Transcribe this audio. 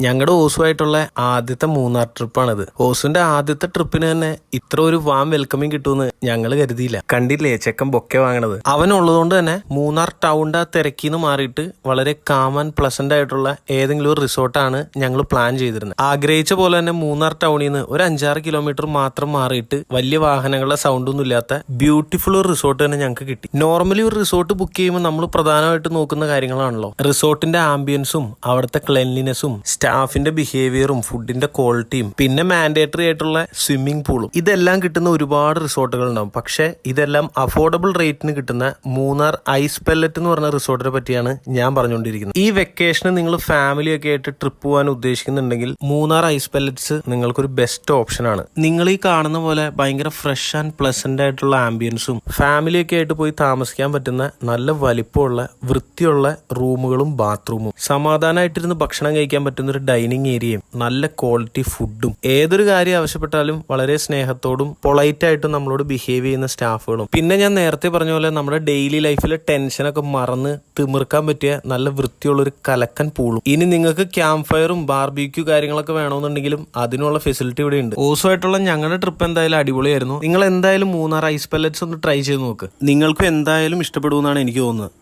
ഞങ്ങളുടെ ഓസുമായിട്ടുള്ള ആദ്യത്തെ മൂന്നാർ ട്രിപ്പാണിത്. ഓസുവിന്റെ ആദ്യത്തെ ട്രിപ്പിന് തന്നെ ഇത്ര ഒരു വാം വെൽക്കമിങ് കിട്ടുമെന്ന് ഞങ്ങൾ കരുതിയില്ല. കണ്ടില്ലേ ചെക്കൻ ബൊക്കെ വാങ്ങണത്. അവനുള്ളതുകൊണ്ട് തന്നെ മൂന്നാർ ടൗണിന്റെ ആ തിരക്കിന്ന് മാറിയിട്ട് വളരെ കാം ആൻഡ് പ്ലസന്റ് ആയിട്ടുള്ള ഏതെങ്കിലും ഒരു റിസോർട്ടാണ് ഞങ്ങൾ പ്ലാൻ ചെയ്തിരുന്നത്. ആഗ്രഹിച്ച പോലെ തന്നെ മൂന്നാർ ടൗണിൽ നിന്ന് ഒരു 5-6 കിലോമീറ്റർ മാത്രം മാറിയിട്ട് വലിയ വാഹനങ്ങളുടെ സൗണ്ട് ഒന്നും ഇല്ലാത്ത ബ്യൂട്ടിഫുൾ ഒരു റിസോർട്ട് തന്നെ ഞങ്ങൾക്ക് കിട്ടി. നോർമലി ഒരു റിസോർട്ട് ബുക്ക് ചെയ്യുമ്പോൾ നമ്മൾ പ്രധാനമായിട്ട് നോക്കുന്ന കാര്യങ്ങളാണല്ലോ റിസോർട്ടിന്റെ ആംബിയൻസും അവിടുത്തെ ക്ലെൻലിനെസ്സും സ്റ്റാഫിന്റെ ബിഹേവിയറും ഫുഡിന്റെ ക്വാളിറ്റിയും പിന്നെ മാൻഡേറ്ററി ആയിട്ടുള്ള സ്വിമ്മിംഗ് പൂളും. ഇതെല്ലാം കിട്ടുന്ന ഒരുപാട് റിസോർട്ടുകൾ ഉണ്ടാവും. പക്ഷെ ഇതെല്ലാം അഫോർഡബിൾ റേറ്റിന് കിട്ടുന്ന മൂന്നാർ ഐസ് പെല്ലറ്റ് എന്ന് പറഞ്ഞ റിസോർട്ടിനെ പറ്റിയാണ് ഞാൻ പറഞ്ഞുകൊണ്ടിരിക്കുന്നത്. ഈ വെക്കേഷന് നിങ്ങൾ ഫാമിലി ഒക്കെ ആയിട്ട് ട്രിപ്പ് പോകാൻ ഉദ്ദേശിക്കുന്നുണ്ടെങ്കിൽ മൂന്നാർ ഐസ് പെല്ലറ്റ്സ് നിങ്ങൾക്കൊരു ബെസ്റ്റ് ഓപ്ഷൻ ആണ്. നിങ്ങൾ ഈ കാണുന്ന പോലെ ഭയങ്കര ഫ്രഷ് ആൻഡ് പ്ലസന്റ് ആയിട്ടുള്ള ആംബിയൻസും ഫാമിലി ഒക്കെ ആയിട്ട് പോയി താമസിക്കാൻ പറ്റുന്ന നല്ല വലിപ്പമുള്ള വൃത്തിയുള്ള റൂമുകളും ബാത്റൂമും സമാധാനമായിട്ടിരുന്ന് ഭക്ഷണം കഴിക്കാൻ പറ്റുന്ന ഒരു ഡൈനിങ് ഏരിയയും നല്ല ക്വാളിറ്റി ഫുഡും ഏതൊരു കാര്യം ആവശ്യപ്പെട്ടാലും വളരെ സ്നേഹത്തോടും പൊളൈറ്റ് ആയിട്ടും നമ്മളോട് ബിഹേവ് ചെയ്യുന്ന സ്റ്റാഫുകളും പിന്നെ ഞാൻ നേരത്തെ പറഞ്ഞ പോലെ നമ്മുടെ ഡെയിലി ലൈഫിലെ ടെൻഷനൊക്കെ മറന്ന് തിമിർക്കാൻ പറ്റിയ നല്ല വൃത്തിയുള്ള ഒരു കലക്കൻ പൂളും. ഇനി നിങ്ങൾക്ക് ക്യാമ്പ് ഫയറും ബാർബിക്യൂ കാര്യങ്ങളൊക്കെ വേണമെന്നുണ്ടെങ്കിലും അതിനുള്ള ഫെസിലിറ്റി ഇവിടെ ഉണ്ട്. ഓസുമായിട്ടുള്ള ഞങ്ങളുടെ ട്രിപ്പ് എന്തായാലും അടിപൊളിയായിരുന്നു. നിങ്ങൾ എന്തായാലും മൂന്നാർ ഐസ് പെല്ലറ്റ്സ് ഒന്ന് ട്രൈ ചെയ്ത് നോക്ക്. നിങ്ങൾക്കും എന്തായാലും ഇഷ്ടപ്പെടുമെന്നാണ് എനിക്ക് തോന്നുന്നത്.